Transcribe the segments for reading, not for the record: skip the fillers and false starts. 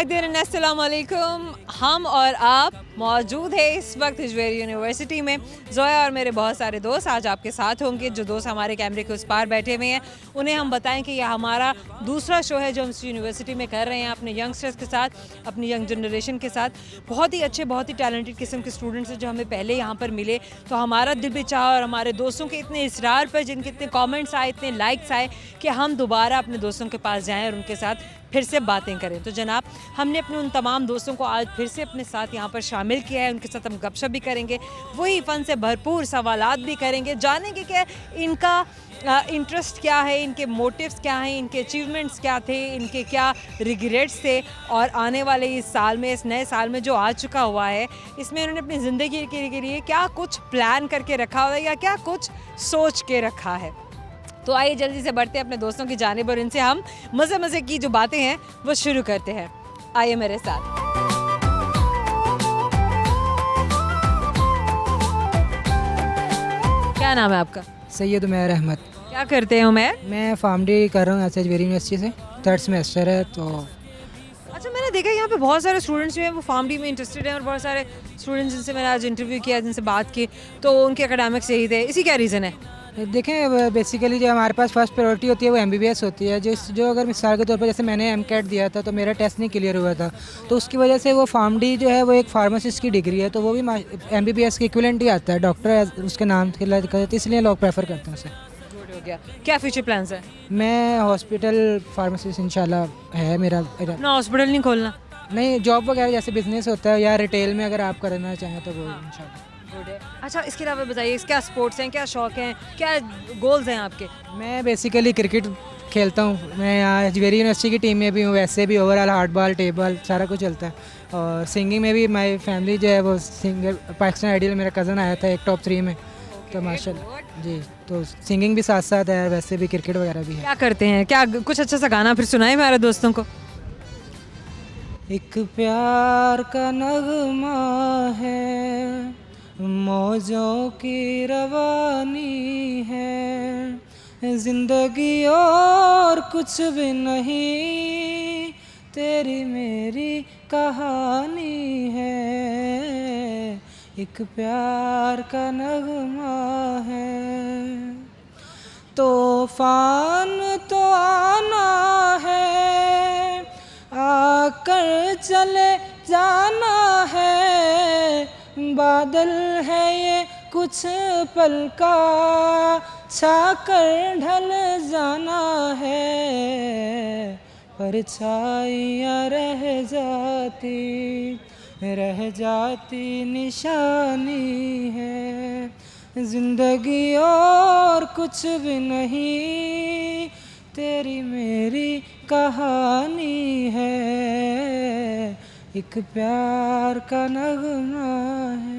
नाज़रीन अस्सलाम वालेकुम। हम और आप मौजूद है इस वक्त हिजवेरी यूनिवर्सिटी में। ज़ोया और मेरे बहुत सारे दोस्त आज आपके साथ होंगे। जो दोस्त हमारे कैमरे के उस पार बैठे हुए हैं उन्हें हम बताएं कि यह हमारा दूसरा शो है जो हम इस यूनिवर्सिटी में कर रहे हैं अपने यंगस्टर्स के साथ, अपनी यंग जनरेशन के साथ। बहुत ही अच्छे, बहुत ही टैलेंटेड किस्म के स्टूडेंट्स हैं जो हमें पहले यहाँ पर मिले, तो हमारा दिल भी चाहा और हमारे दोस्तों के इतने इसरार पर, जिनके इतने कमेंट्स आए, इतने लाइक्स आए कि हम दोबारा अपने दोस्तों के पास जाएं और उनके साथ फिर से बातें करें। तो जनाब, हमने अपने उन तमाम दोस्तों को आज फिर से अपने साथ यहाँ पर शामिल किया है। उनके साथ हम गपशप भी करेंगे, वही फ़न से भरपूर सवालात भी करेंगे, जानेंगे कि इनका इंटरेस्ट क्या है, इनके मोटिव्स क्या हैं, इनके अचीवमेंट्स क्या थे, इनके क्या रिग्रेट्स थे, और आने वाले इस साल में, इस नए साल में जो आ चुका हुआ है, इसमें उन्होंने अपनी ज़िंदगी के लिए क्या कुछ प्लान करके रखा हुआ है या क्या कुछ सोच के रखा है। तो आइए जल्दी से बढ़ते हैं अपने दोस्तों की जानिब और इनसे हम मज़े की जो बातें हैं वो शुरू करते हैं। आइए मेरे साथ। क्या नाम है आपका? सैयद उमैर अहमद। क्या करते हैं उमैर? मैं फार्मडी कर रहा हूँ एस वेरी यूनिवर्सिटी से, 3rd सेमेस्टर है। तो अच्छा, मैंने देखा यहाँ पे बहुत सारे स्टूडेंट्स जो हैं वो फार्मडी में इंटरेस्टेड हैं और बहुत सारे स्टूडेंट्स जिनसे मैंने आज इंटरव्यू किया, जिनसे बात की, तो उनके एकेडमिक्स यही थे। इसी क्या रीज़न है? देखें, बेसिकली जो हमारे पास फर्स्ट प्रायोरिटी होती है वो MBBS होती है। जो अगर मिसाल के तौर पर जैसे मैंने MCAT दिया था तो मेरा टेस्ट नहीं क्लियर हुआ था, तो उसकी वजह से वो फार्मडी जो है वो एक फार्मासिस्ट की डिग्री है, तो वो भी MBBS के इक्विवेलेंट ही आता है, डॉक्टर उसके नाम के लिए, इसलिए लोग प्रेफर करते हैं उसे। गुड हो गया। क्या फ्यूचर प्लान्स हैं? मैं हॉस्पिटल फार्मासिस्ट इंशाल्लाह है मेरा। ना हॉस्पिटल नहीं खोलना? नहीं, जॉब वगैरह जैसे बिजनेस होता है या रिटेल में अगर आप करना चाहें तो वो इंशाल्लाह। अच्छा, इसके अलावा बताइए क्या स्पोर्ट्स हैं, क्या शौक हैं, क्या गोल्स हैं आपके? मैं बेसिकली क्रिकेट खेलता हूँ। मैं यहाँ हिजवेरी यूनिवर्सिटी की टीम में भी हूँ, वैसे भी ओवरऑल हार्डबॉल, टेबल सारा कुछ चलता है। और सिंगिंग में भी माय फैमिली जो है वो सिंगर, पाकिस्तान आइडियल मेरा कज़न आया था एक टॉप 3 में, तो माशाल्लाह जी। तो सिंगिंग भी साथ साथ है, वैसे भी क्रिकेट वगैरह भी है। क्या करते हैं? क्या कुछ अच्छा सा गाना फिर सुनाए हमारे दोस्तों को। एक प्यार का नगमा है, मौजों की रवानी है, जिंदगी और कुछ भी नहीं, तेरी मेरी कहानी है। एक प्यार का नगमा है, तूफान तो आना है, आकर चले जाना है, बादल है ये कुछ पल का, छाकर ढल जाना है, परछाइयाँ रह जाती निशानी है, जिंदगी और कुछ भी नहीं, तेरी मेरी कहानी है, एक प्यार का नगमा है।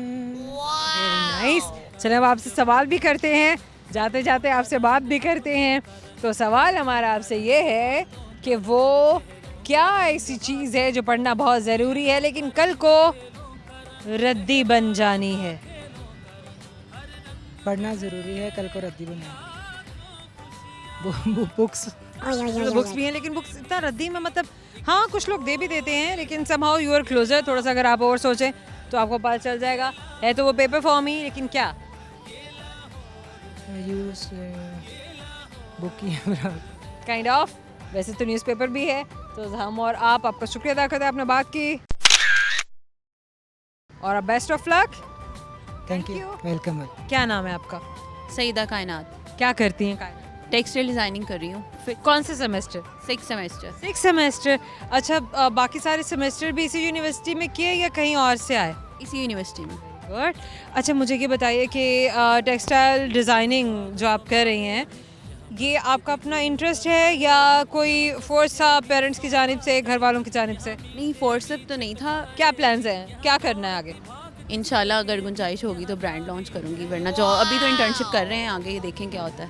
नाइस। चलो अब आपसे सवाल भी करते हैं, जाते जाते आपसे बात भी करते हैं। तो सवाल हमारा आपसे ये है कि वो क्या ऐसी चीज़ है जो पढ़ना बहुत ज़रूरी है लेकिन कल को रद्दी बन जानी है? पढ़ना ज़रूरी है, कल को रद्दी बनाए। बुक्स। तो बुक्स भी हैं लेकिन बुक्स इतना रद्दी में, मतलब हाँ कुछ लोग दे भी देते हैं लेकिन समहाउ यू आर क्लोजर। थोड़ा सा अगर आप और सोचें तो आपको पता चल जाएगा, है तो वो पेपर फॉर्म ही, लेकिन क्या यूज बुक ही है काइंड ऑफ। वैसे तो न्यूज़पेपर भी है। तो हम और आप आपका शुक्रिया अदा करते हैं, आपने बात की, और अब best of luck. Thank you, welcome. क्या नाम है आपका? सईदा कायनात। क्या करती हैं कायनात? टेक्सटाइल डिज़ाइनिंग कर रही हूँ। कौन से सेमेस्टर? 6th semester. 6 सेमेस्टर। अच्छा, बाकी सारे सेमेस्टर भी इसी यूनिवर्सिटी में किए या कहीं और से आए? इसी यूनिवर्सिटी में। गुड। अच्छा, मुझे ये बताइए कि टेक्सटाइल डिज़ाइनिंग जो आप कर रही हैं, ये आपका अपना इंटरेस्ट है या कोई फोर्स था पेरेंट्स की जानिब से, घर वालों की जानिब से? नहीं, फोर्स तो नहीं था। क्या प्लान्स हैं, क्या करना है आगे? इंशाल्लाह अगर गुंजाइश होगी तो ब्रांड लॉन्च करूँगी, वरना जो अभी तो इंटर्नशिप कर रहे हैं, आगे देखें क्या होता है।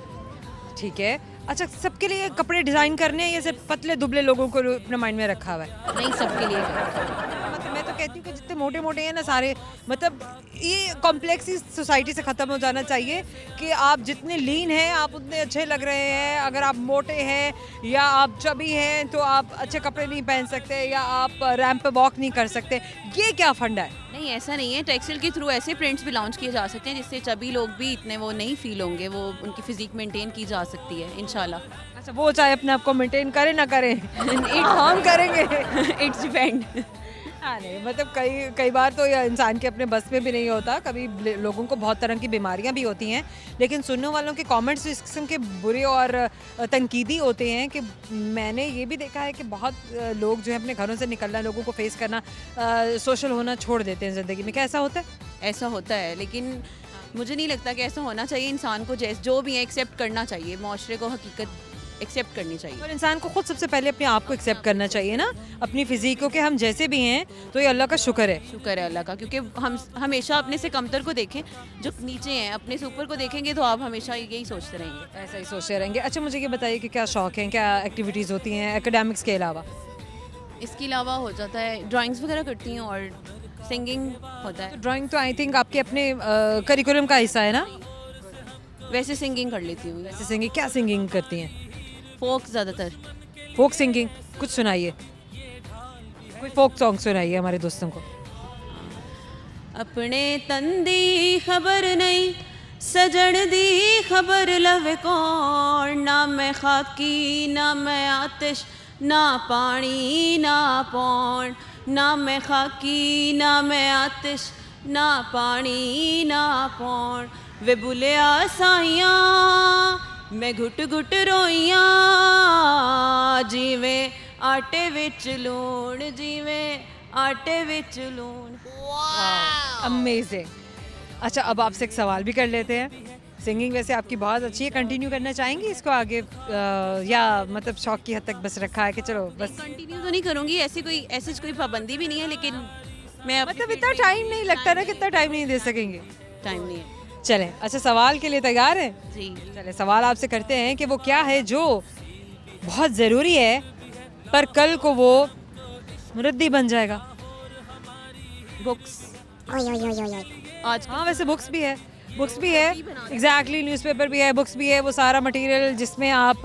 ठीक है। अच्छा, सबके लिए कपड़े डिज़ाइन करने हैं या सिर्फ पतले दुबले लोगों को अपने माइंड में रखा हुआ है? नहीं, सबके लिए। मतलब मैं तो कहती हूँ कि जितने मोटे मोटे हैं ना सारे, मतलब ये कॉम्प्लेक्स ही सोसाइटी से ख़त्म हो जाना चाहिए कि आप जितने लीन हैं आप उतने अच्छे लग रहे हैं। अगर आप मोटे हैं या आप चबी हैं तो आप अच्छे कपड़े नहीं पहन सकते या आप रैंप पे वॉक नहीं कर सकते। ये क्या फंडा है? नहीं, ऐसा नहीं है। टेक्सटाइल के थ्रू ऐसे प्रिंट्स भी लॉन्च किए जा सकते हैं जिससे चबी लोग भी इतने वो नहीं फील होंगे, वो उनकी फिजिक मेंटेन की जा सकती है इंशाल्लाह। अच्छा, वो चाहे अपने आप को मेंटेन करें ना करें हम करेंगे। It's depend. हाँ नहीं, मतलब कई बार तो यह इंसान के अपने बस में भी नहीं होता। कभी लोगों को बहुत तरह की बीमारियां भी होती हैं, लेकिन सुनने वालों के कमेंट्स इस किस्म के बुरे और तनकीदी होते हैं कि मैंने ये भी देखा है कि बहुत लोग जो है अपने घरों से निकलना, लोगों को फेस करना, सोशल होना छोड़ देते हैं ज़िंदगी में। क्या ऐसा होता है? ऐसा होता है, लेकिन मुझे नहीं लगता कि ऐसा होना चाहिए। इंसान को जो भी है एक्सेप्ट करना चाहिए, माशरे को हकीकत एक्सेप्ट करनी चाहिए। और इंसान को खुद सबसे पहले अपने आप को एक्सेप्ट करना चाहिए ना, अपनी फिजिक को, कि हम जैसे भी हैं तो ये अल्लाह का शुक्र है। शुक्र है अल्लाह का, क्योंकि हम हमेशा अपने से कमतर को देखें, जो नीचे हैं अपने से ऊपर को देखेंगे तो आप हमेशा यही सोचते रहेंगे। ऐसा ही सोचते रहेंगे। अच्छा, मुझे ये बताइए कि क्या शौक हैं, क्या एक्टिविटीज़ होती हैं एकेडमिक्स के अलावा? इसके अलावा हो जाता है ड्राइंग्स वगैरह करती हैं और सिंगिंग होता है। ड्राइंग तो आई थिंक आपके अपने करिकुलम का हिस्सा है ना? वैसे सिंगिंग कर लेती हूँ, वैसे सिंगिंग, क्या सिंगिंग करती हैं? फोक ज़्यादातर। फोक सिंगिंग, कुछ सुनाइए, कोई फोक सॉन्ग सुनाइए हमारे दोस्तों को। अपने तंदी खबर नहीं, सजन दी खबर लवे कौन, ना मैं खाकी ना मैं आतिश, ना पानी ना पौन, ना मैं खाकी ना मैं आतिश, ना पानी ना पौन। वे बुलिया साइयां मैं घुट घुट रोइयां, जिवें आटे विच लूण, जिवें आटे विच लूण। अमेजिंग। अच्छा, अब आपसे एक सवाल भी कर लेते हैं। सिंगिंग वैसे आपकी बहुत अच्छी है, कंटिन्यू करना चाहेंगी इसको आगे, या मतलब शौक की हद तक बस रखा है कि चलो बस? कंटिन्यू तो नहीं करूँगी, ऐसी कोई पाबंदी भी नहीं है, लेकिन मैं मतलब इतना टाइम नहीं लगता ना, कितना टाइम नहीं दे सकेंगे? टाइम नहीं है। चलें, अच्छा सवाल के लिए तैयार हैं? जी। चलें, सवाल आपसे करते हैं कि वो क्या है जो बहुत ज़रूरी है पर कल को वो मुरद्दी बन जाएगा? बुक्स। आज हाँ, वैसे बुक्स भी है, एग्जैक्टली, न्यूज़पेपर भी है, बुक्स भी है, वो सारा मटेरियल जिसमें आप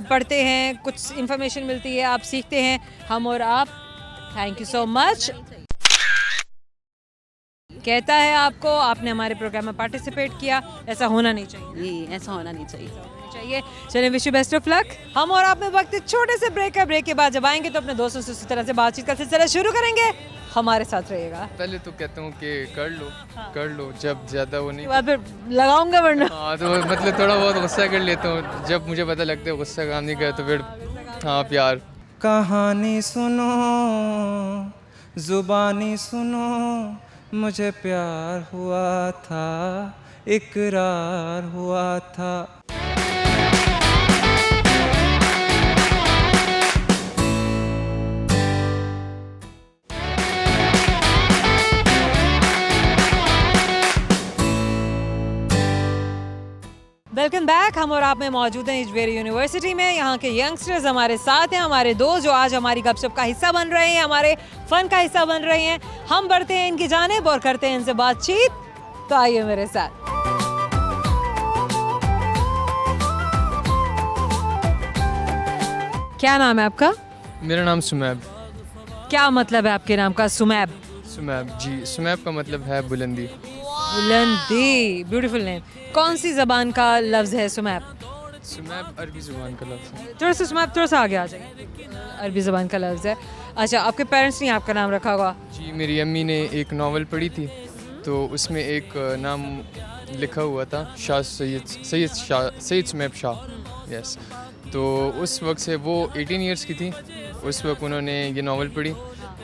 पढ़ते हैं, कुछ इन्फॉर्मेशन मिलती है, आप सीखते हैं, हम और आप। Thank you so much. कहता है आपको, आपने हमारे प्रोग्राम में पार्टिसिपेट किया, ऐसा होना नहीं चाहिए। ये ऐसा होना नहीं चाहिए। चलिए, wish you best of luck. हम और आप में वक्त एक छोटे से ब्रेक है, ब्रेक के बाद जब आएंगे तो अपने दोस्तों से उसी तरह से बातचीत का सिलसिला शुरू करेंगे। हमारे साथ रहिएगा। पहले तो कहता हूँ कि कर लो जब ज़्यादा वो नहीं, उसके बाद फिर लगाऊंगा वरना। हाँ तो मतलब थोड़ा बहुत गुस्सा कर लेता हूँ, जब मुझे पता लगता है गुस्सा काम नहीं करे तो फिर हाँ प्यार। कहानी सुनो, जुबानी सुनो, मुझे प्यार हुआ था, इकरार हुआ था। Welcome back. हम और आप में मौजूद हैं इजवेरी यूनिवर्सिटी में। यहाँ के यंगस्टर्स हमारे साथ हैं, हमारे दोस्त जो आज हमारी गपशप का हिस्सा बन रहे हैं, हमारे फन का हिस्सा बन रहे हैं। हम बढ़ते हैं इनकी जानिब और करते हैं इनसे बातचीत, तो आइए मेरे साथ। क्या नाम है आपका? मेरा नाम सुमैब। क्या मतलब है आपके नाम का? सुमैब। सुमैब जी, सुमैब का मतलब है बुलंदी। बुलंदी, ब्यूटीफुल नेम। कौन सी जबान का लफ्ज है सुमैब? सुमैब अरबी ज़ुबान का लफ्ज़ है। थोड़ा सा सुमैब, थोड़ा सा आगे आ जाइए। अरबी ज़बान का लफ्ज़ है। अच्छा, आपके पेरेंट्स ने आपका नाम रखा होगा? जी, मेरी अम्मी ने एक नावल पढ़ी थी तो उसमें एक नाम लिखा हुआ था, सैयद सुमैब शाह। यस, तो उस वक्त से वो 18 इयर्स की थी, उस वक्त उन्होंने ये नावल पढ़ी,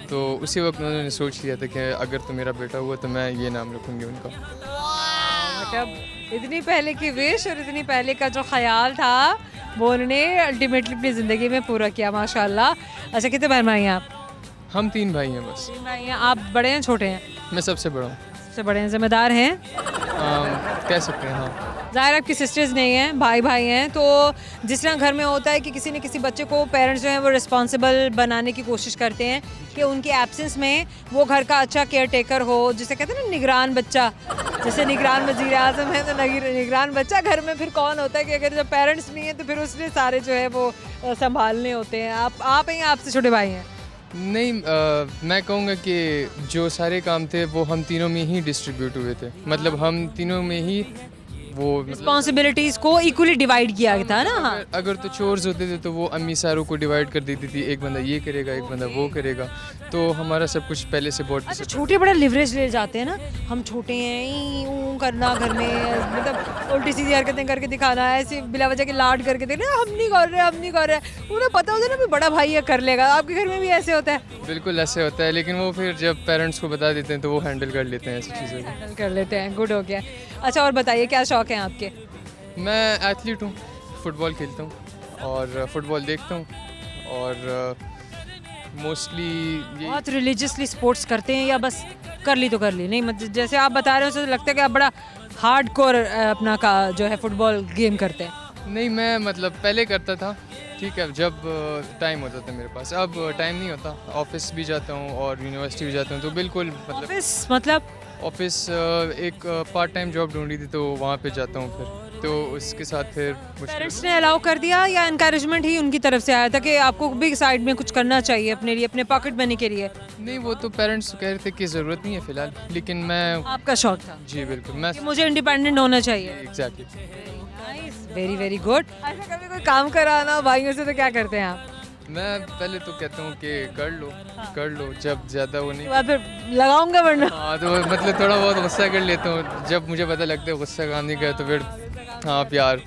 तो उसी वक्त उन्होंने सोच लिया था कि अगर तो मेरा बेटा हुआ तो मैं ये नाम रखूँगी उनका। मतलब इतनी पहले की विश और इतनी पहले का जो ख्याल था वो उन्होंने अल्टीमेटली अपनी ज़िंदगी में पूरा किया, माशाल्लाह। अच्छा, कितने बहन भाई हैं आप? हम 3 भाई हैं बस। 3 भाई हैं। आप बड़े हैं छोटे हैं? मैं सबसे बड़ा हूँ। सबसे बड़े हैं, जिम्मेदार हैं? कह सकते हैं हाँ। ज़ाहिर आपकी सिस्टर्स नहीं हैं, भाई भाई हैं, तो जिस तरह घर में होता है कि किसी न किसी बच्चे को पेरेंट्स जो हैं वो रिस्पॉन्सिबल बनाने की कोशिश करते हैं कि उनकी एब्सेंस में वो घर का अच्छा केयर टेकर हो, जिसे कहते हैं ना निगरान बच्चा। जैसे निगरान वज़ीर आज़म है तो निगरान बच्चा घर में फिर कौन होता है कि अगर जब पेरेंट्स नहीं है तो फिर उसने सारे जो है वो संभालने होते हैं। आप हैं या आपसे छोटे भाई हैं? नहीं, मैं कहूँगा कि जो सारे काम थे वो हम तीनों में ही डिस्ट्रीब्यूट हुए थे, मतलब हम तीनों में ही वो मतलब रिस्पॉन्सिबिलिटीज़ को इक्वली डिवाइड किया था ना। हाँ, अगर तो चोर्स होते थे तो वो अम्मी सारों को डिवाइड कर देती थी, एक बंदा ये करेगा एक बंदा वो करेगा, तो हमारा सब कुछ पहले से बहुत अच्छा छोटे बड़े लिवरेज ले जाते हैं ना, हम छोटे हैं यूँ करना घर में, मतलब उल्टी सीधी हरकतें करके दिखाना, ऐसे बिला वजह के लाड करके देखना, हम नहीं कर रहे, उन्हें पता होता है ना बड़ा भाई है कर लेगा। आपके घर में भी ऐसे होता है? बिल्कुल ऐसे होता है, लेकिन वो फिर जब पेरेंट्स को बता देते हैं तो वो हैंडल कर लेते हैं ऐसी चीज़ों को। हैंडल कर लेते हैं, गुड हो गया। अच्छा और बताइए क्या शौक हैं आपके? मैं एथलीट हूँ, फुटबॉल खेलता हूँ और फुटबॉल देखता हूँ, और मोस्टली ये बहुत रिलीजियसली स्पोर्ट्स करते हैं या बस कर ली तो कर ली? नहीं मतलब जैसे आप बता रहे हो तो लगता है कि आप बड़ा हार्डकोर अपना का जो है फुटबॉल गेम करते हैं। नहीं, मैं मतलब पहले करता था, ठीक है, जब टाइम होता था मेरे पास, अब टाइम नहीं होता, ऑफिस भी जाता हूँ और यूनिवर्सिटी भी जाता हूँ, तो बिल्कुल मतलब ऑफिस मतलब ऑफिस एक पार्ट टाइम जॉब ढूंढी थी तो वहाँ पे जाता हूँ फिर, तो उसके साथ फिर मुश्किल पेरेंट्स ने अलाउ कर दिया या इनकरेजमेंट ही उनकी तरफ से आया था कि आपको भी साइड में कुछ करना चाहिए अपने लिए, अपने पॉकेट मनी के लिए? नहीं, वो तो पेरेंट्स कह रहे थे कि ज़रूरत नहीं है फ़िलहाल, लेकिन मैं आपका शौक था जी बिल्कुल मैं कि मुझे इंडिपेंडेंट होना चाहिए। Exactly very very good. अच्छा कभी कोई काम कराना भाइयों से तो क्या करते हैं आप? मैं पहले तो कहता हूँ कि कर लो, जब ज़्यादा वो नहीं, तो बाद फिर लगाऊंगा वरना? हाँ तो मतलब थोड़ा बहुत गुस्सा कर लेता हूँ, जब मुझे पता लगता है गुस्सा काम नहीं करे तो फिर हाँ प्यार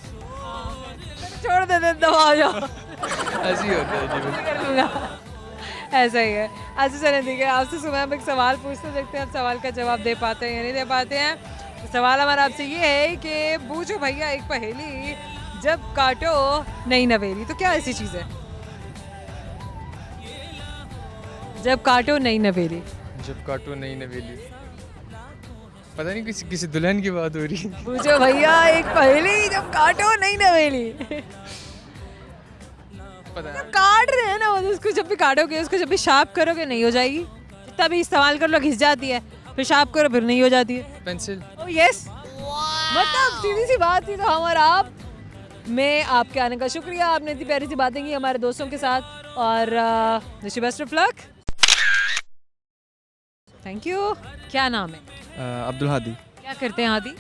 छोड़ देते दबा जाओ, ऐसे ही होता है जी बिल्कुल। कर लूँगा, ऐसा ही है। अच्छा चलें ठीक है, आपसे सुबह हम एक सवाल पूछते, देखते हैं आप सवाल का जवाब दे पाते हैं या नहीं दे पाते हैं। तो सवाल हमारा आपसे ये है कि बूझो भैया एक पहेली, जब काटो नई नवेली, तो क्या ऐसी चीज़ है? जब काटो नई नवेली। जब काटो नई नवेली, पता नहीं किसी दुल्हन की बात हो रही है। बूझो भैया एक पहेली, जब काटो नई नवेली। पता जब काट रहे हैं ना वो, उसको जब भी काटोगे, उसको जब भी शार्प करोगे नहीं हो जाएगी, जितना भी इस्तेमाल कर लो घिस जाती है, फिर शार्प करो फिर नहीं हो जाती है। पेंसिल। ओह यस, मतलब सीधी सी बात थी। तो हम और आप में आपके आने का शुक्रिया, आपने इतनी प्यारी सी बातें की हमारे दोस्तों के साथ, और wish you best of luck. Thank you. क्या नाम है? अब्दुल हादी। क्या करते हैं हादी?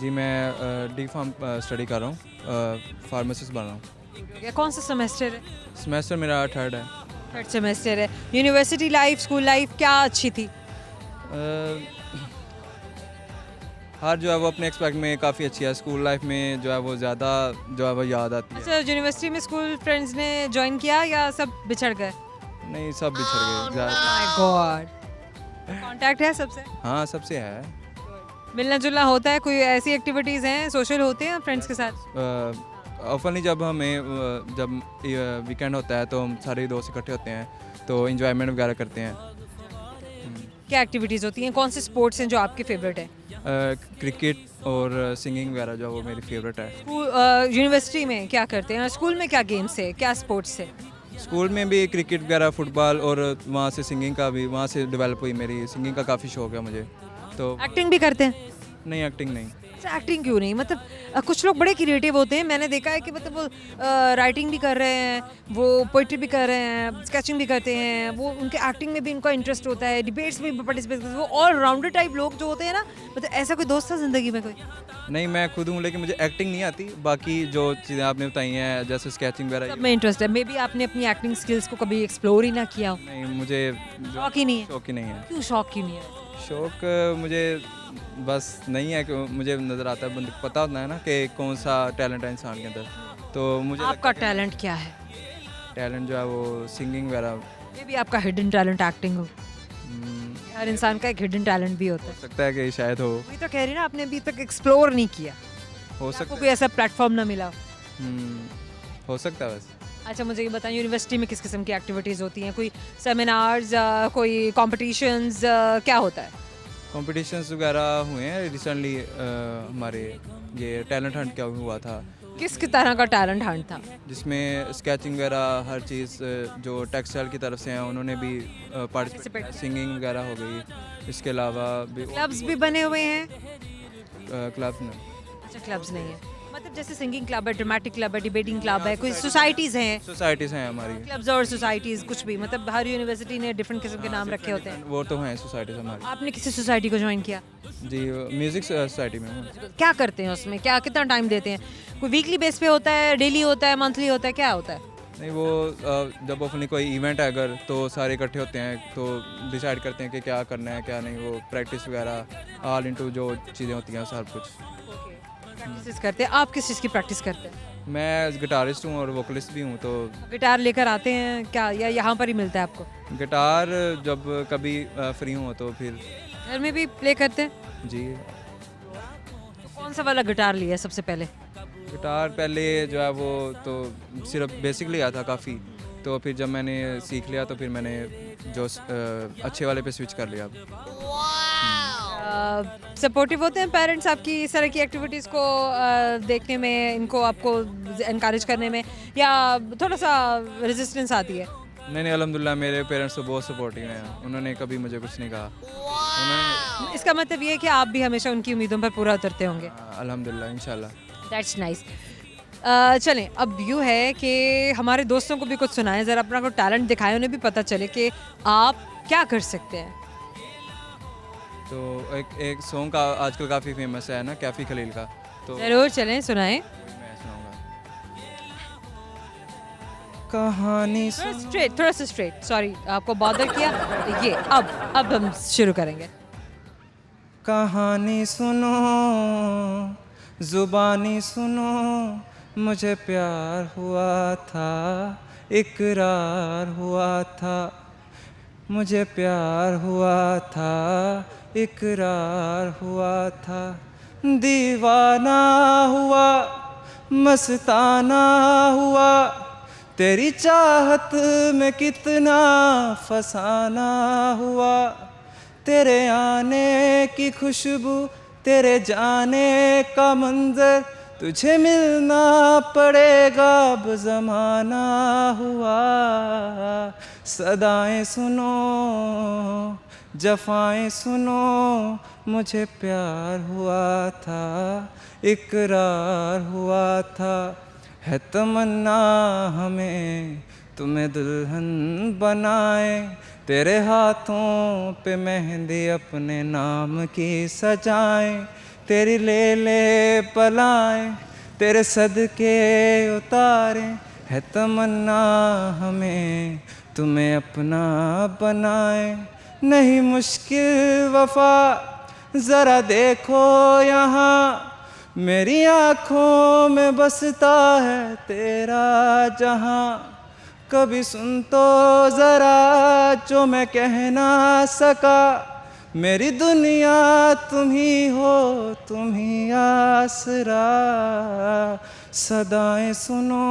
जी मैं डी फार्म स्टडी कर रहा हूँ, फार्मासिस्ट बन रहा हूँ। कौन सा सेमेस्टर है? सेमेस्टर मेरा थर्ड है। थर्ड सेमेस्टर है। यूनिवर्सिटी लाइफ, स्कूल लाइफ क्या अच्छी थी? हर जो है वो अपने एक्सपेक्ट में काफ़ी अच्छी है, स्कूल लाइफ में जो है वो ज़्यादा जो है वो याद आती है। अच्छा यूनिवर्सिटी में स्कूल फ्रेंड्स ने ज्वाइन किया या सब बिछड़ गए? नहीं, सब बिछड़ गए। My God. कांटेक्ट है सबसे? हाँ, सबसे है। मिलना जुलना होता है? कोई ऐसी एक्टिविटीज़ हैं, सोशल होते हैं फ्रेंड्स के साथ? ऑफनली जब वीकेंड होता है तो हम सारे दोस्त इकट्ठे होते हैं, तो इंजॉयमेंट वगैरह करते हैं। क्या एक्टिविटीज़ होती हैं? कौन से स्पोर्ट्स हैं जो आपके फेवरेट हैं? क्रिकेट और सिंगिंग वगैरह जो है वो मेरी फेवरेट है। यूनिवर्सिटी में क्या करते हैं? स्कूल में क्या गेम्स है, क्या स्पोर्ट्स है? स्कूल में भी क्रिकेट वगैरह, फुटबॉल, और वहाँ से सिंगिंग का भी वहाँ से डेवलप हुई मेरी सिंगिंग का काफ़ी शौक है मुझे। तो एक्टिंग भी करते हैं? नहीं, एक्टिंग नहीं। अच्छा एक्टिंग क्यों नहीं? मतलब कुछ लोग बड़े क्रिएटिव होते हैं, मैंने देखा है कि मतलब वो राइटिंग भी कर रहे हैं, वो पोइट्री भी कर रहे हैं, स्केचिंग भी करते हैं, वो उनके एक्टिंग में भी उनका इंटरेस्ट होता है, डिबेट्स में भी पार्टिसिपेट करते हैं, वो ऑल राउंडर टाइप लोग जो होते हैं ना। मतलब ऐसा कोई दोस्त था ज़िंदगी में कोई? नहीं, मैं खुद हूँ, लेकिन मुझे एक्टिंग नहीं आती। बाकी जो चीज़ें आपने बताई हैं जैसे स्केचिंग वगैरह, सब में इंटरेस्ट है। मे बी आपने अपनी एक्टिंग स्किल्स को कभी एक्सप्लोर ही ना किया हो। नहीं, मुझे शौक ही नहीं है? शौक ही नहीं है। क्यों शौक क्यों नहीं है? शौक मुझे बस नहीं है कि मुझे नज़र आता है, पता होता है ना कि कौन सा टैलेंट है इंसान के अंदर, तो मुझे आपका टैलेंट क्या है? टैलेंट जो है वो सिंगिंग वगैरह। मे बी आपका हिडन टैलेंट एक्टिंग हो। हर इंसान का एक हिडन टैलेंट भी होता है। सकता है कि शायद हो वही तो कह रही ना, आपने अभी तक एक्सप्लोर नहीं किया, हो आपको सकता कोई ऐसा प्लेटफॉर्म ना मिला। हो सकता है बस। अच्छा मुझे ये बताएं, यूनिवर्सिटी में किस किस्म की एक्टिविटीज़ होती हैं? कोई सेमिनार्स, कोई कॉम्पिटिशन्स, क्या होता है? कॉम्पिटिशन्स वगैरह हुए हैं रिसेंटली। हमारे ये टैलेंट हंट क्या हुआ था, किस तरह का टैलेंट हंट था? जिसमें स्केचिंग वगैरह हर चीज़ जो टेक्सटाइल की तरफ से हैं उन्होंने भी पार्टिसिपेट, सिंगिंग वगैरह हो गई। इसके अलावा भी क्लब्स भी बने हुए हैं? क्लब में अच्छा, क्लब्स नहीं है, मतलब जैसे सिंगिंग क्लब है, ड्रामेटिक क्लब है, डिबेटिंग क्लब है, कोई सोसाइटीज हैं? सोसाइटीज़ हैं हमारी। क्लब्स और सोसाइटीज कुछ भी, मतलब हर यूनिवर्सिटी ने डिफरेंट किस्म के नाम रखे होते हैं। वो तो हैं सोसाइटीज़ हमारी। आपने किसी सोसाइटी को ज्वाइन किया? जी, म्यूज़िक सोसाइटी में हूँ। क्या करते हैं उसमें, क्या कितना टाइम देते हैं? कोई वीकली बेस पे होता है, डेली होता है, मंथली होता है, क्या होता है? नहीं, वो जब अपनी कोई इवेंट है अगर, तो सारे इकट्ठे होते हैं तो डिसाइड करते हैं कि क्या करना है क्या नहीं। वो प्रैक्टिस वगैरह ऑल इनटू जो चीज़ें होती हैं सब कुछ। प्रैक्टिस करते हैं। आप किस चीज़ की प्रैक्टिस करते हैं? मैं गिटारिस्ट हूँ और वोकलिस्ट भी हूँ। तो गिटार लेकर आते हैं क्या, या यहाँ पर ही मिलता है आपको? गिटार जब कभी फ्री हूँ तो फिर घर में भी प्ले करते हैं? जी। तो कौन सा वाला गिटार लिया है सबसे पहले? गिटार पहले जो है वो तो सिर्फ बेसिक लिया था काफ़ी, तो फिर जब मैंने सीख लिया तो फिर मैंने जो अच्छे वाले पे स्विच कर लिया। सपोर्टिव होते हैं पेरेंट्स आपकी इस तरह की एक्टिविटीज़ को देखने में, इनको आपको इनकरेज करने में, या थोड़ा सा रेजिस्टेंस आती है? नहीं, अल्हम्दुलिल्लाह मेरे पेरेंट्स तो बहुत सपोर्टिव हैं। उन्होंने कभी मुझे कुछ नहीं कहा। उन्होंने इसका मतलब ये है कि आप भी हमेशा उनकी उम्मीदों पर पूरा उतरते होंगे। अल्हम्दुलिल्लाह इंशाल्लाह। That's nice. चलें, अब यूँ है कि हमारे दोस्तों को भी कुछ सुनाएं, ज़रा अपना कोई टैलेंट दिखाएं, उन्हें भी पता चले कि आप क्या कर सकते हैं। तो एक सॉन्ग का आजकल काफ़ी फेमस है ना, कैफ़ी खलील का, तो ज़रूर चलें, सुनाएं। मैं सुनाऊंगा। कहानी थोड़ा सा स्ट्रेट, सॉरी आपको बॉदर किया। ये अब हम शुरू करेंगे। कहानी सुनो, जुबानी सुनो, मुझे प्यार हुआ था, इकरार हुआ था, मुझे प्यार हुआ था, इकरार हुआ था, दीवाना हुआ, मस्ताना हुआ, तेरी चाहत में कितना फसाना हुआ, तेरे आने की खुशबू, तेरे जाने का मंजर, तुझे मिलना पड़ेगा अब ज़माना हुआ, सदाएं सुनो, जफ़ाएं सुनो, मुझे प्यार हुआ था, इकरार हुआ था, है तमन्ना हमें तुम्हें दुल्हन बनाए, तेरे हाथों पे मेहंदी अपने नाम की सजाएं, तेरी ले ले पलाएं, तेरे सदके उतारें, है तमन्ना हमें तुम्हें अपना बनाए, नहीं मुश्किल वफा, ज़रा देखो यहाँ, मेरी आँखों में बसता है तेरा जहाँ, कभी सुन तो ज़रा जो मैं कह ना सका, मेरी दुनिया तुम ही हो, तुम ही आसरा, सदाएं सुनो,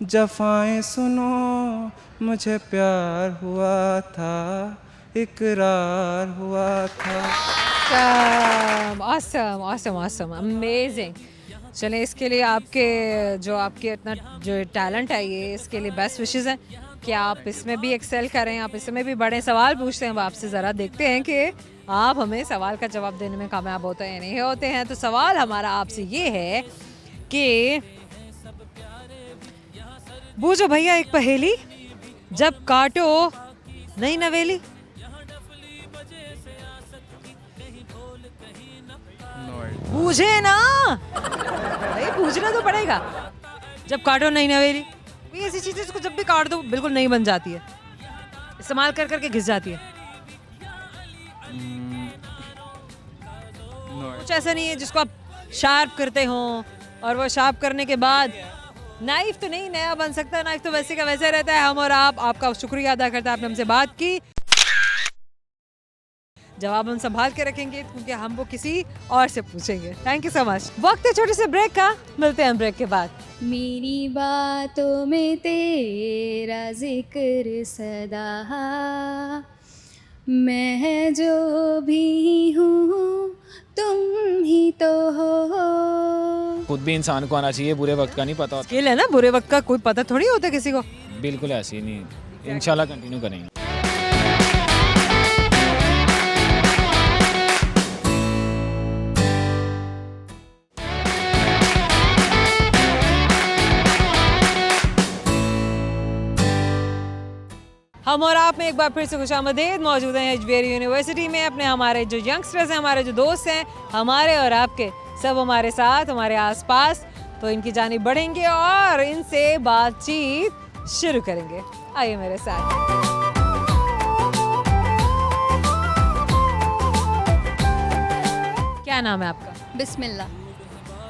जफ़ाएं सुनो, मुझे प्यार हुआ था, इकरार हुआ था। awesome, awesome, awesome, amazing. चलें, इसके लिए आपके इतना जो टैलेंट है, ये इसके लिए बेस्ट विशेस हैं कि आप इसमें भी एक्सेल करें, आप इसमें भी बड़े सवाल पूछते हैं। अब आपसे ज़रा देखते हैं कि आप हमें सवाल का जवाब देने में कामयाब होते हैं या नहीं होते हैं। तो सवाल हमारा आपसे ये है कि बूझो भैया एक पहेली, जब काटो नई नवेली। पूछे ना भाई, पूछना तो पड़ेगा। जब काटो नई नवेली, कोई ऐसी चीज़ है जिसको जब भी काट दो बिल्कुल नई बन जाती है, इस्तेमाल कर करके घिस जाती है। कुछ ऐसा नहीं है जिसको आप शार्प करते हो और वो शार्प करने के बाद नाइफ तो नहीं नया बन सकता, नाइफ तो वैसे का वैसे रहता है। हम और आपका शुक्रिया अदा करते हैं, आपने हमसे बात की। जवाब हम संभाल के रखेंगे क्योंकि हम वो किसी और से पूछेंगे। Thank you so much. वक्त है छोटे से ब्रेक का, मिलते हैं ब्रेक के बाद। मेरी बातों में तेरा जिक्र सदा, मैं जो भी इंसान को आना चाहिए, बुरे वक्त का नहीं पता होता। स्किल है ना, बुरे वक्त का कोई पता थोड़ी होता है किसी को। बिल्कुल ऐसे ही नहीं, इंशाल्लाह कंटिन्यू करेंगे। हम और आप में एक बार फिर से खुशामदीद मौजूद हैं एजबीआर यूनिवर्सिटी में। अपने हमारे जो यंगस्टर्स हैं, हमारे जो दोस्त हैं, हमारे और आपके सब हमारे साथ, हमारे आसपास, तो इनकी जानिब बढ़ेंगे और इनसे बातचीत शुरू करेंगे। आइए मेरे साथ। क्या नाम है आपका? बिस्मिल्लाह।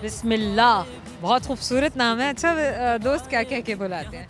बिस्मिल्लाह, बहुत खूबसूरत नाम है। अच्छा, दोस्त क्या कह के बुलाते हैं?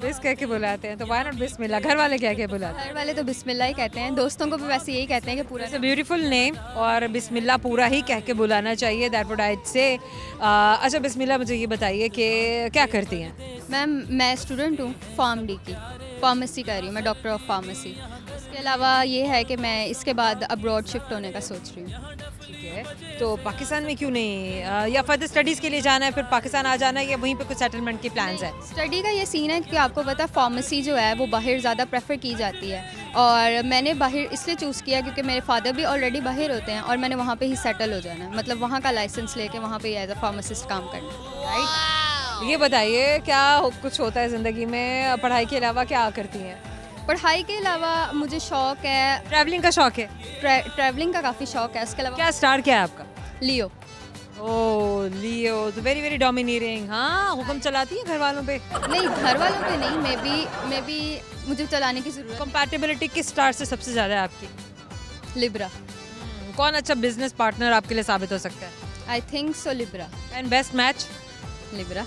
बिस कह के बुलाते हैं, तो व्हाई नॉट बिस्मिल्लाह? घर वाले क्या कह बुलाते हैं? घर वाले तो बिस्मिल्लाह ही कहते हैं, दोस्तों को भी वैसे यही कहते हैं कि पूरा इट्स अ ब्यूटीफुल नेम, और बिस्मिल्लाह पूरा ही कह के बुलाना चाहिए, दैट वुड आई से। अच्छा बिस्मिल्लाह, मुझे ये बताइए कि क्या करती हैं? मैम मैं स्टूडेंट हूँ फार्म डी की, फार्मेसी कर रही हूँ मैं, डॉक्टर ऑफ फार्मेसी। उसके अलावा ये है कि मैं इसके बाद अब्रॉड शिफ्ट होने का सोच रही हूँ। ठीक है, तो पाकिस्तान में क्यों नहीं, या फर्दर स्टडीज़ के लिए जाना है, फिर पाकिस्तान आ जाना है, या वहीं पे कुछ सेटलमेंट के प्लान्स हैं? स्टडी का ये सीन है कि आपको पता है फार्मेसी जो है वो बाहर ज़्यादा प्रेफर की जाती है, और मैंने बाहर इसलिए चूज़ किया क्योंकि मेरे फादर भी ऑलरेडी बाहर होते हैं और मैंने वहाँ पे ही सेटल हो जाना है, मतलब वहाँ का लाइसेंस लेके वहाँ पे एज अ फार्मासिस्ट काम करना है। राइट, ये बताइए क्या कुछ होता है ज़िंदगी में, पढ़ाई के अलावा क्या करती हैं? पढ़ाई के अलावा मुझे शौक है, ट्रैवलिंग का शौक है? ट्रैवलिंग का काफ़ी शौक है। उसके अलावा क्या स्टार क्या है आपका? लियो। ओह लियो, तो वेरी वेरी डोमिनेटिंग। हाँ, हुक्म चलाती है घर वालों पे? नहीं, घर वालों पे नहीं, मे बी मुझे चलाने की ज़रूरत। कंपैटिबिलिटी किस स्टार से सबसे ज़्यादा है आपकी? लिब्रा। कौन अच्छा बिजनेस पार्टनर आपके लिए साबित हो सकता है? I think so Libra. And best match? Libra.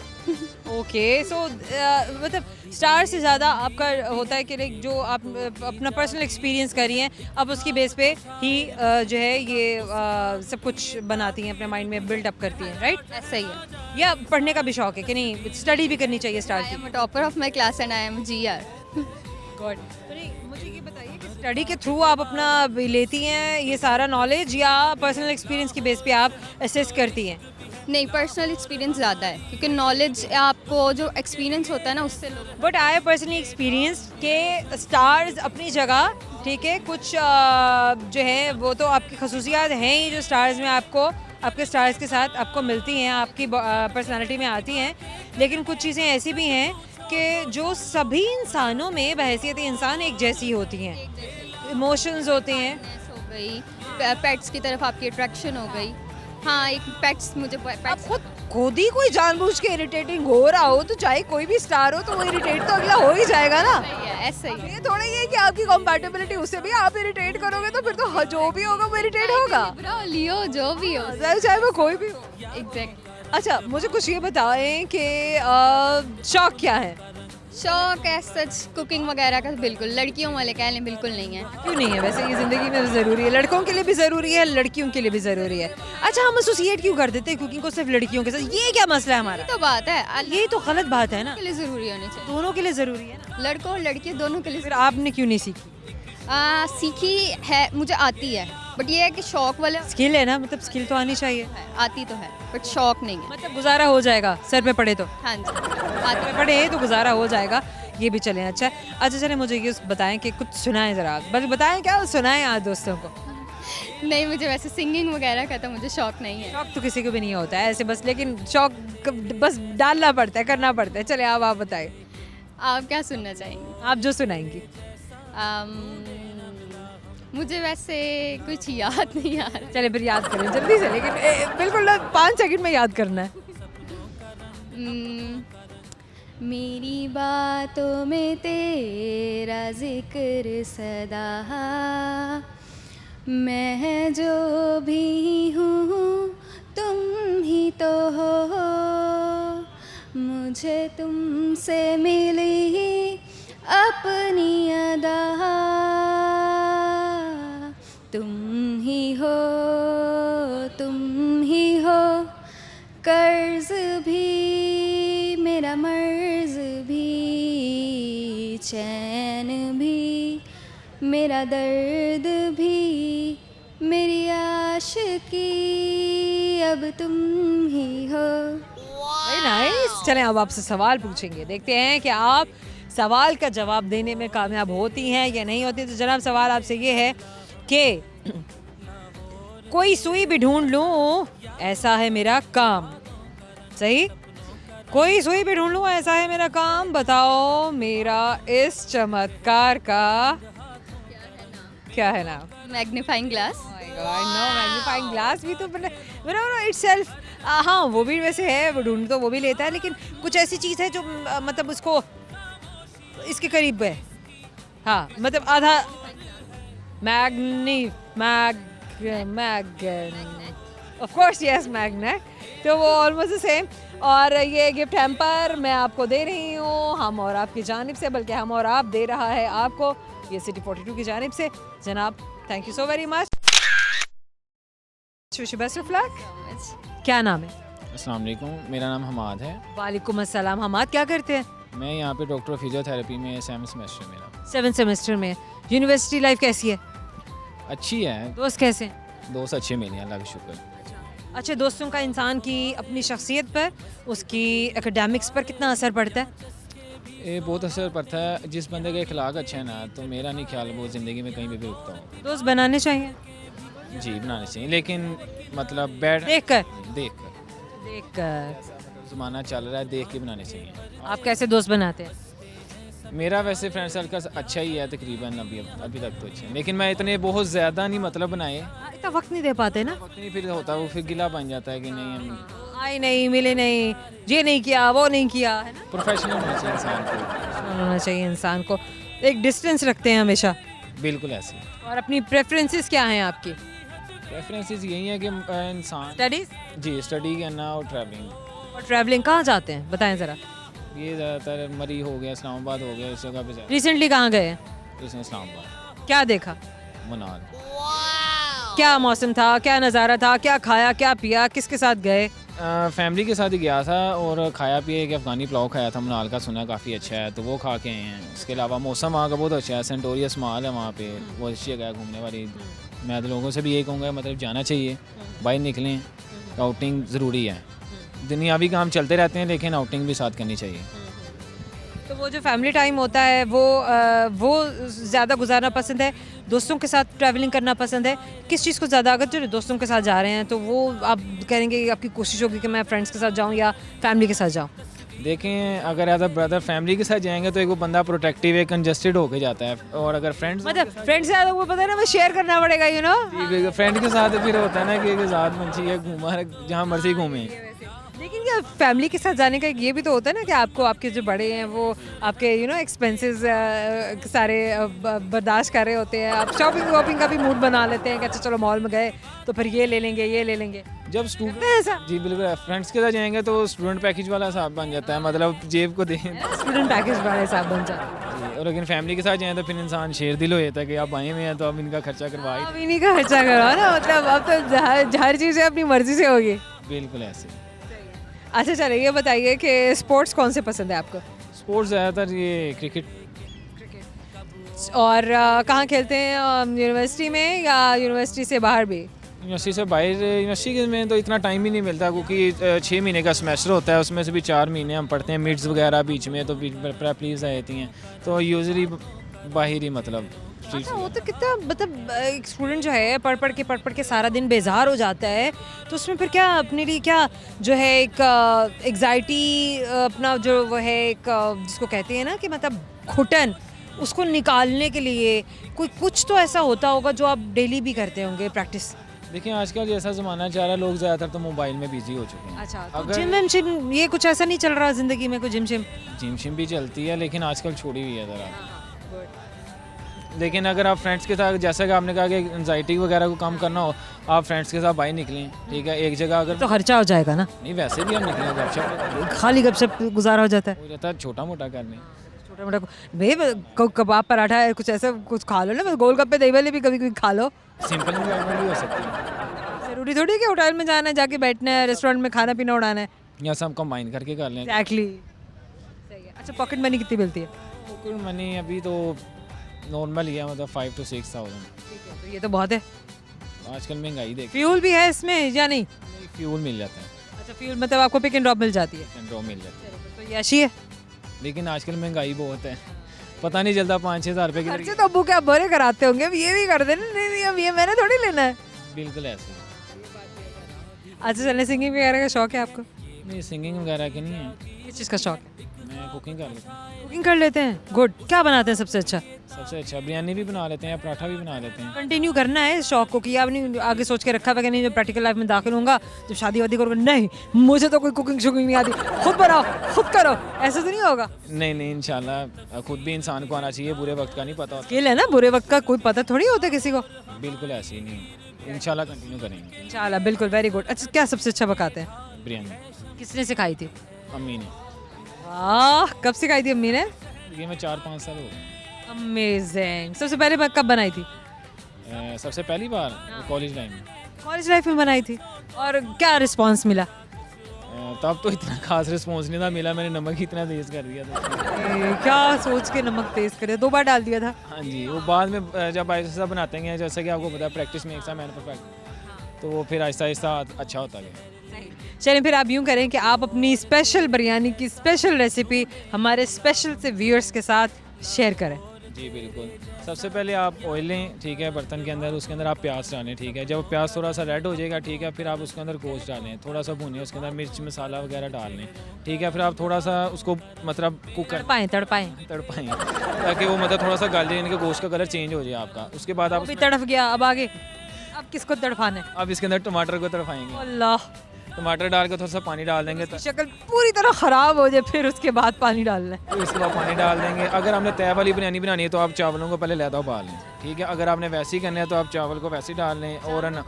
Okay, so मतलब स्टार से ज़्यादा आपका होता है कि लाइक जो आप अपना पर्सनल एक्सपीरियंस करी हैं, आप उसकी बेस पे ही जो है ये सब कुछ बनाती हैं, अपने माइंड में बिल्ड अप करती हैं, राइट? ऐसा ही है। या पढ़ने का भी शौक है कि नहीं, स्टडी भी करनी चाहिए स्टार आई की? Am a topper of my class and I am GR। God. तो नहीं, मुझे ये बताइए कि स्टडी के थ्रू आप अपना लेती हैं ये सारा नॉलेज, या पर्सनल एक्सपीरियंस की बेस पे आप असेस करती हैं? नहीं, पर्सनल एक्सपीरियंस ज़्यादा है क्योंकि नॉलेज आपको जो एक्सपीरियंस होता है ना उससे लोग। बट आई पर्सनली एक्सपीरियंस के स्टार्स अपनी जगह, ठीक है, कुछ जो है वो तो आपकी खसूसियात हैं ही जो स्टार्स में आपको, आपके स्टार्स के साथ आपको मिलती हैं, आपकी पर्सनालिटी में आती हैं, लेकिन कुछ चीज़ें ऐसी भी हैं कि जो सभी इंसानों में बहैसियत इंसान एक जैसी होती हैं। इमोशंस होते हैं, हो गई, पेट्स की तरफ आपकी अट्रैक्शन हो गई। हाँ, एक पेट्स, मुझे अब पेट्स खुद ही कोई जानबूझ के इरिटेटिंग हो रहा हो तो चाहे कोई भी स्टार हो तो वो इरिटेट तो अगला हो ही जाएगा ना। सही है, ऐसा ही है। ये थोड़ा ये कि आपकी कंपैटिबिलिटी उससे भी आप इरिटेट करोगे तो फिर तो जो भी होगा वो इरिटेट होगा, लिब्रा, लियो, जो भी हो। चाहे वो कोई भी हो। एग्जैक्ट। अच्छा मुझे कुछ ये बताएं कि शौक क्या है? शौक है सच कुकिंग वगैरह का बिल्कुल लड़कियों वाले कह लें बिल्कुल नहीं है। क्यों नहीं है? वैसे ये ज़िंदगी में ज़रूरी है, लड़कों के लिए भी ज़रूरी है, लड़कियों के लिए भी ज़रूरी है। अच्छा, हम एसोसिएट क्यों कर देते हैं कुकिंग को सिर्फ लड़कियों के साथ? ये क्या मसला है हमारा? तो बात है, ये तो गलत बात है ना, के लिए ज़रूरी होनी चाहिए, दोनों के लिए ज़रूरी है ना। लड़कों और लड़कियों दोनों के लिए। फिर आपने क्यों नहीं सीखी? सीखी है, मुझे आती है, बट ये है कि शौक वाला स्किल है ना, मतलब स्किल तो आनी चाहिए। आती तो है बट शौक नहीं है। मतलब गुजारा हो जाएगा सर पे पड़े तो, हाँ जी, सर पे पड़े तो गुजारा हो जाएगा, ये भी चलें। अच्छा चलें, मुझे ये बताएं कि कुछ सुनाएं ज़रा, बस बताएं क्या सुनाएं आज दोस्तों को। नहीं, मुझे वैसे सिंगिंग वगैरह का तो मुझे शौक नहीं है। शौक तो किसी को भी नहीं होता है ऐसे बस, लेकिन शौक बस डालना पड़ता है, करना पड़ता है। चले आप बताएं, आप क्या सुनना चाहेंगे? आप जो सुनाएंगी। मुझे वैसे कुछ याद नहीं आ रहा। चले फिर याद करें जल्दी से, लेकिन बिल्कुल 5 सेकंड में याद करना है। मेरी बातों में तेरा जिक्र सदा, मैं जो भी हूँ तुम ही तो हो, मुझे तुमसे मिली अपनी अदा, तुम ही हो, तुम ही हो, कर्ज भी मेरा मर्ज भी, चैन भी मेरा दर्द भी, मेरी आशिकी अब तुम ही हो। Very nice. चलें अब आपसे सवाल पूछेंगे, देखते हैं कि आप सवाल का जवाब देने में कामयाब होती हैं या नहीं होती। तो जनाब सवाल आपसे ये है कि कोई सुई भी ढूंढ लूं ऐसा है मेरा काम। सही? कोई सुई भी ढूंढ लूं ऐसा है मेरा काम, बताओ मेरा इस चमत्कार का क्या है नाम? Magnifying glass. No, magnifying glass भी तो इटसेल्फ, हाँ वो भी वैसे है, वो ढूंढ तो वो भी लेता है, लेकिन कुछ ऐसी चीज़ है जो मतलब उसको इसके करीब है। हाँ मतलब आधा ऑफ कोर्स यस मैग्नेट, तो वो ऑलमोस्ट द सेम। और ये गिफ्ट हैम्पर मैं आपको दे रही हूँ हम और आपकी जानिब से, बल्कि हम और आप दे रहा है आपको ये सिटी 42 की जानिब से। जनाब thank you so very much, best of luck. क्या नाम है? अस्सलाम वालेकुम, मेरा नाम हमाद है। वालेकुम अस्सलाम। हमाद क्या करते हैं? मैं यहाँ पे डॉक्टर ऑफ फिजियोथेरेपी में 7th सेमेस्टर मेरा। 7th सेमेस्टर में। यूनिवर्सिटी लाइफ कैसी है? अच्छी है, दोस्त कैसे हैं? दोस्त अच्छे मिले हैं, अल्लाह का शुक्र। अच्छा, दोस्तों का इंसान की अपनी शख्सियत पर, उसकी एकेडमिक्स पर कितना असर पड़ता है? ये बहुत असर पड़ता है। जिस बंदे का अखलाक अच्छा है ना, तो मेरा नहीं ख्याल वो ज़िंदगी में कहीं भी रुकता हो। दोस्त बनाने चाहिए? जी बनाने चाहिए, लेकिन मतलब बैड देखकर ज़माना चल रहा है, देख के बनाने चाहिए। आप कैसे दोस्त बनाते हैं? मेरा वैसे फ्रेंड सर्कल अच्छा ही है तकरीबन, अभी तक तो अच्छा है, लेकिन मैं इतने बहुत ज़्यादा नहीं मतलब बनाए। इतना वक्त नहीं दे पाते ना, वक्त नहीं फिर होता, वो फिर गिला बन जाता है कि नहीं हम आए नहीं, मिले नहीं, ये नहीं किया, वो नहीं किया, है ना। प्रोफेशनल होना चाहिए इंसान को। होना चाहिए इंसान को, एक डिस्टेंस रखते हैं हमेशा। बिल्कुल ऐसे। और अपनी प्रेफरेंसेस क्या हैं आपकी? प्रेफरेंसेस यही है कि इंसान स्टडीज जी स्टडी करना और ट्रैवलिंग। और ट्रैवलिंग कहाँ जाते हैं बताएं ज़रा? ये ज़्यादातर मरी हो गया, इस्लामाबाद हो गया, इस जगह पे जाते रिसेंटली कहाँ गए हैं? हैं। इसमें इस्लामाबाद, क्या देखा? मनाल। क्या मौसम था, क्या नज़ारा था, क्या खाया, क्या पिया, किसके साथ गए? फैमिली के साथ ही गया था और खाया पिया एक अफ़गानी पुलाव खाया था मनाल का, सुना काफ़ी अच्छा है, तो वो खा के आए हैं। उसके अलावा मौसम वहाँ का बहुत अच्छा है, सेंटोरियस माल है वहाँ पे, बहुत अच्छी जगह है घूमने वाली। मैं तो लोगों से भी यही कहूँगा मतलब जाना चाहिए, बाहर निकलें, आउटिंग ज़रूरी है। दुनियावी काम चलते रहते हैं, लेकिन आउटिंग भी साथ करनी चाहिए। तो वो जो फैमिली टाइम होता है वो ज़्यादा गुजारना पसंद है, दोस्तों के साथ ट्रैवलिंग करना पसंद है? किस चीज़ को ज़्यादा, अगर जो दोस्तों के साथ जा रहे हैं तो वो आप कहेंगे आपकी कोशिश होगी कि मैं फ्रेंड्स के साथ जाऊं या फैमिली के साथ जाऊं? देखें, अगर एज अ ब्रदर फैमिली के साथ जाएंगे तो एक वो बंदा प्रोटेक्टिव है, कंजस्टेड होके जाता है, और अगर फ्रेंड्स मतलब फ्रेंड्स से ज़्यादा वो पता है ना, वो शेयर करना पड़ेगा, यू नो। फ्रेंड के साथ फिर होता है ना कि साथ मंची है, घूमा जहाँ मर्जी घूमें। लेकिन क्या फैमिली के साथ जाने का ये भी तो होता है ना कि आपको आपके जो बड़े हैं वो आपके यू नो एक्सपेंसेस सारे बर्दाश्त कर रहे होते हैं, आप शॉपिंग वॉपिंग का भी मूड बना लेते हैं कि अच्छा चलो मॉल में गए तो फिर ये ले लेंगे, ये ले लेंगे। जब स्टूडेंट ऐसा जी बिल्कुल, फ्रेंड्स के साथ जाएंगे तो स्टूडेंट पैकेज वाला हिसाब बन जाता है, मतलब जेब को दें स्टूडेंट पैकेज वाले हिसाब बन जाता है। और लेकिन फैमिली के साथ जाएं तो फिर इंसान शेर दिल हो जाता है कि आप आए हुए हैं तो अब इनका खर्चा करवाए। अब इन्हीं का खर्चा करवाओ ना, मतलब अब तो हर चीज़ें अपनी मर्जी से होगी। बिल्कुल ऐसे। अच्छा चलिए ये बताइए कि स्पोर्ट्स कौन से पसंद है आपको? स्पोर्ट्स ज़्यादातर ये क्रिकेट। और कहाँ खेलते हैं, यूनिवर्सिटी में या यूनिवर्सिटी से बाहर भी? यूनिवर्सिटी से बाहर, यूनिवर्सिटी में तो इतना टाइम ही नहीं मिलता क्योंकि 6 महीने का सेमेस्टर होता है, उसमें से भी 4 महीने हम पढ़ते हैं, मिड्स वगैरह बीच में, तो प्रेप लीव्स आ जाती हैं, तो यूजली बाहर ही मतलब। अच्छा, वो तो कितना मतलब एक स्टूडेंट जो है पढ़ पढ़ के सारा दिन बेजार हो जाता है, तो उसमें फिर क्या अपने लिए क्या जो है एक एग्जाइटी अपना जो वो है एक जिसको कहते हैं ना कि मतलब घुटन, उसको निकालने के लिए कुछ तो ऐसा होता होगा जो आप डेली भी करते होंगे प्रैक्टिस? देखिए आजकल जैसा ज़माना चाह रहा है, लोग ज़्यादातर तो मोबाइल में बिजी हो चुके हैं। अच्छा, तो अगर जिम ये कुछ ऐसा नहीं चल रहा ज़िंदगी में, कोई जिम जिम भी चलती है लेकिन आजकल छोड़ी हुई है ज़रा। लेकिन अगर आप फ्रेंड्स के साथ, जैसा कि आपने कहा कि एंजाइटी वगैरह को कम करना हो, आप फ्रेंड्स के साथ बाहर निकलें, ठीक है, एक जगह अगर तो खर्चा हो जाएगा ना, नहीं वैसे भी हम निकलें गपशप, खाली गपशप गुजारा हो जाता है, हो जाता है छोटा मोटा करने। छोटा मोटा भाई कबाब पराठा है, कुछ ऐसा कुछ खा लो ना, गोलगप्पे दही वाले भी कभी कभी खा लो। सिंपल एंजॉयमेंट भी हो सकती है, जरूरी थोड़ी है कि होटल में जाना है, जाके बैठना है, रेस्टोरेंट में खाना पीना उड़ाना है। या सब कंबाइन करके कर लें। एग्जैक्टली, सही है। अच्छा, पॉकेट मनी कितनी मिलती है? पॉकेट मनी अभी तो नॉर्मल ही है, मतलब 5 to 6,000। ठीक है, तो ये तो बहुत है। आजकल महंगाई देख फ्यूल भी है इसमें या नहीं? फ्यूल मिल जाता है, अच्छा, फ्यूल मतलब आपको पिक एंड ड्रॉप मिल जाती है, पेट्रोल मिल जाता है, तो ये अच्छी है। लेकिन आजकल महंगाई बहुत है, पता नहीं चलता 5-6 हज़ार रुपये खर्चे की। तो अब्बू क्या बड़े कराते होंगे, अब ये भी कर देना, नहीं नहीं अब ये मैंने थोड़ी लेना है। बिल्कुल ऐसे ही। अच्छा, चलने सिंगिंग वगैरह का शौक है आपको? नहीं, सिंगिंग वगैरह के नहीं है, किस चीज़ का शौक है? मैं कुकिंग कर लेता हूँ। कुकिंग कर लेते हैं, गुड। क्या बनाते हैं सबसे अच्छा? सबसे अच्छा बिरयानी भी बना लेते हैं, पराठा भी बना लेते हैं। कंटिन्यू करना है इस शौक को, कि आपने आगे सोच के रखा हुआ कि नहीं जब प्रैक्टिकल लाइफ में दाखिल होऊंगा जब शादी वादी करूँगा, नहीं मुझे तो कोई कुकिंग शुकिंग नहीं आती, खुद बनाओ खुद करो, ऐसा तो नहीं होगा? नहीं नहीं, इंशाल्लाह खुद भी इंसान को आना चाहिए, बुरे वक्त का नहीं पता होता। स्किल है ना, बुरे वक्त का कोई पता थोड़ी होता है किसी को। बिल्कुल ऐसे ही नहीं, इंशाल्लाह कंटिन्यू करेंगे। इंशाल्लाह, बिल्कुल, वेरी गुड। अच्छा, क्या सबसे अच्छा पकाते हैं? बिरयानी किसने सिखाई थी? अम्मी ने, वाह, कब सिखाई थी अम्मी ने? ये मैं 4-5 साल हो गए। अमेजिंग। सबसे पहले कब बनाई थी? सबसे पहली बार कॉलेज टाइम में। कॉलेज लाइफ में बनाई थी, और क्या रिस्पांस मिला? तब तो इतना खास रिस्पॉन्स नहीं था मिला, मैंने नमक ही इतना तेज़ कर दिया था। क्या सोच के नमक तेज करे, 2 बार डाल दिया था? हाँ जी, वो बाद में जब आहिस्ता बनाते हैं, जैसा कि आपको पता है प्रैक्टिस में एक सा मैन परफेक्ट, तो वो फिर आहिस्ता आहिस्ता अच्छा होता गया। चलिए, फिर आप यूँ करें कि आप अपनी स्पेशल बिरयानी की स्पेशल रेसिपी हमारे स्पेशल से व्यूअर्स के साथ शेयर करें। जी बिल्कुल। सबसे पहले आप ऑयल लें, ठीक है, बर्तन के अंदर, उसके अंदर आप प्याज डालें, ठीक है। जब प्याज थोड़ा सा रेड हो जाएगा, ठीक है, फिर आप उसके अंदर गोश्त डालें, थोड़ा सा भुनें, उसके अंदर मिर्च मसाला वगैरह डाल लें, ठीक है। फिर आप थोड़ा सा उसको मतलब कुक कर तड़पाएं तड़पाएं ताकि वो मतलब थोड़ा सा गल जाए, इनके गोश्त का कलर चेंज हो जाए आपका। उसके बाद आप भी तड़प गया, अब आगे अब किसको तड़पाना है? अब इसके अंदर टमाटर को तड़पाएंगे, अल्लाह, टमाटर डाल के थोड़ा सा पानी डाल देंगे, शक्ल पूरी तरह ख़राब हो जाए, फिर उसके बाद पानी डालना है। फिर उसके बाद पानी डाल देंगे। अगर आपने तय वाली बिरयानी बनानी है तो आप चावलों को पहले लहदा उबाल लें, ठीक है। अगर आपने वैसे ही करना है तो आप चावल को वैसे ही डाल लें, और है ना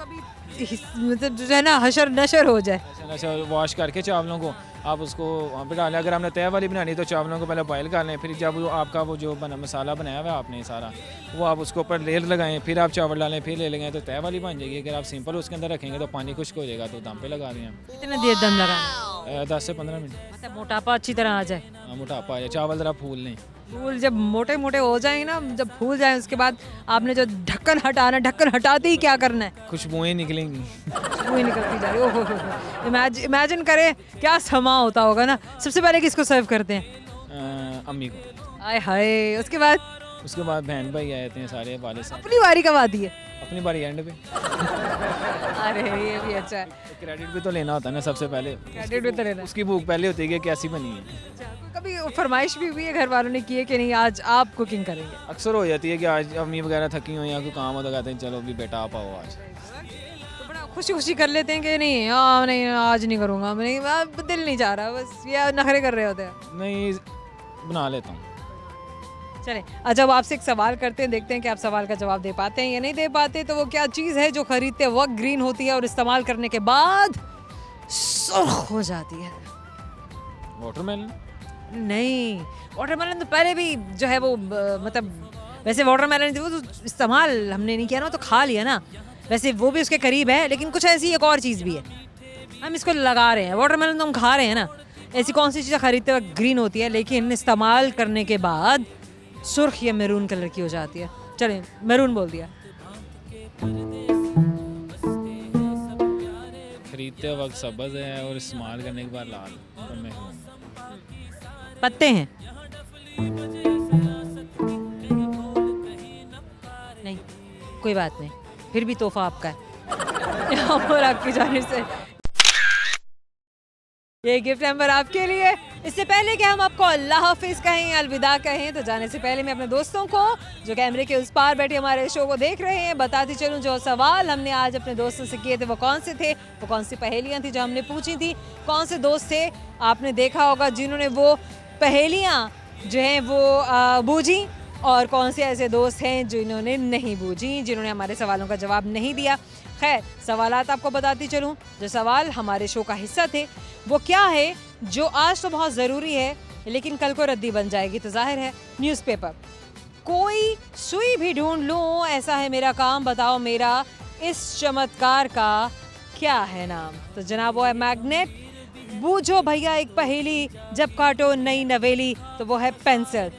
मतलब जो है ना हशर नशर हो जाए, अच्छा वॉश करके चावलों को आप उसको वहाँ पे डालें। अगर आपने तय वाली बनानी है तो चावलों को पहले बॉयल कर लें, फिर जब वो आपका वो जो बना मसाला बनाया हुआ है आपने सारा, वो आप उसके ऊपर लेयर लगाएं, फिर आप चावल डालें, फिर ले लगाएं, तो तय वाली बन जाएगी। अगर आप सिंपल उसके अंदर रखेंगे तो पानी खुश्क हो जाएगा, तो दम पे लगा दें। कितने देर दम लगाना? 10 से 15 मिनट, मतलब मोटापा अच्छी तरह आ जाए, मोटापा आ जाए, चावल ज़रा फूल लें। फूल जब मोटे मोटे हो जाएंगे ना, जब फूल जाए, उसके बाद आपने जो ढक्कन हटाना, ढक्कन हटाते ही क्या करना है? खुशबुएँ निकलेंगी। खुशबू ही निकलती जा रही है। ओहो, इमेजिन करें क्या समा होता होगा ना। सबसे पहले किसको सर्व करते हैं? अम्मी को। आय हाय, उसके बाद बहन भाई आए थे सारे वाले साहब। अपनी बारी कब आती है? अपनी बारी एंड पे। अरे ये भी अच्छा है, क्रेडिट भी तो लेना होता है ना सबसे पहले, क्रेडिट भी तो लेना। उसकी भूख पहले होती है कि कैसी बनी है। अच्छा, तो कभी फरमाइश भी हुई है घर वालों ने की है कि नहीं आज आप कुकिंग करेंगे? अक्सर हो जाती है कि आज अम्मी वगैरह थकी हो या कोई काम होता, कहते हैं चलो अभी बेटा आप आओ आज। तो बड़ा खुशी खुशी कर लेते हैं कि नहीं, हाँ नहीं आज नहीं करूँगा, नहीं अब दिल नहीं चाह रहा, बस ये नखरे कर रहे होते हैं? नहीं, बना लेता हूँ। चलें, अच्छा, अब आपसे एक सवाल करते हैं, देखते हैं कि आप सवाल का जवाब दे पाते हैं या नहीं दे पाते। तो वो क्या चीज़ है जो खरीदते वक्त ग्रीन होती है और इस्तेमाल करने के बाद सुर्ख हो जाती है? वाटरमेलन। नहीं, वाटरमेलन तो पहले भी जो है वो मतलब वैसे वाटरमेलन वो तो इस्तेमाल हमने नहीं किया ना, तो खा लिया ना, वैसे वो भी उसके करीब है, लेकिन कुछ ऐसी एक और चीज़ भी है, हम इसको लगा रहे हैं। वाटरमेलन तो हम खा रहे हैं ना, ऐसी कौन सी चीज़ खरीदते वक्त ग्रीन होती है लेकिन इस्तेमाल करने के बाद सुर्ख या मैरून कलर की हो जाती है? चलें, मैरून बोल दिया। खरीदते वक्त सब्ज़ है और इस्तेमाल करने के बाद लाल और महरून। पत्ते हैं? नहीं, कोई बात नहीं, फिर भी तोहफा आपका है और आपकी जानिब से ये गिफ्ट हैम्पर आपके लिए। इससे पहले कि हम आपको अल्लाह हाफिज़ कहें या अलविदा कहें, तो जाने से पहले मैं अपने दोस्तों को जो कैमरे के उस पार बैठे हमारे शो को देख रहे हैं बताती चलूं, जो सवाल हमने आज अपने दोस्तों से किए थे वो कौन से थे, वो कौन सी पहेलियां थी जो हमने पूछी थी, कौन से दोस्त थे आपने देखा होगा जिन्होंने वो पहेलियां जो हैं वो बूझी, और कौन से ऐसे दोस्त हैं जिन्होंने नहीं बूझी, जिन्होंने हमारे सवालों का जवाब नहीं दिया। खैर, सवालात आपको बताती चलूं, जो सवाल हमारे शो का हिस्सा थे वो क्या है जो आज तो बहुत ज़रूरी है लेकिन कल को रद्दी बन जाएगी, तो जाहिर है न्यूज़पेपर। कोई सुई भी ढूंढ लूं, ऐसा है मेरा काम, बताओ मेरा इस चमत्कार का क्या है नाम? तो जनाब वो है मैग्नेट। बूझो भैया एक पहेली, जब काटो नई नवेली, तो वो है पेंसिल।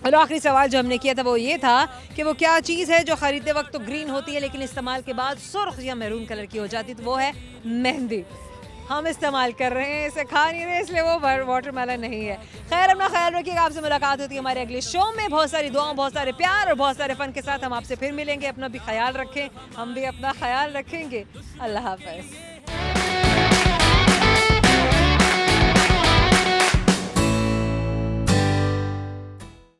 और आखिरी सवाल जो हमने किया था वो ये था कि वो क्या चीज़ है जो ख़रीदते वक्त तो ग्रीन होती है लेकिन इस्तेमाल के बाद सुर्ख या मैरून कलर की हो जाती है, तो वो है मेहंदी। हम इस्तेमाल कर रहे हैं, इसे खा नहीं रहे, इसलिए वो वाटरमेलन नहीं है। खैर, अपना ख्याल रखिएगा। आपसे मुलाकात होती है हमारे अगले शो में। बहुत सारी दुआओं, बहुत सारे प्यार और बहुत सारे फ़न के साथ हम आपसे फिर मिलेंगे। अपना भी ख्याल रखें, हम भी अपना ख्याल रखेंगे। अल्लाह हाफ़िज़।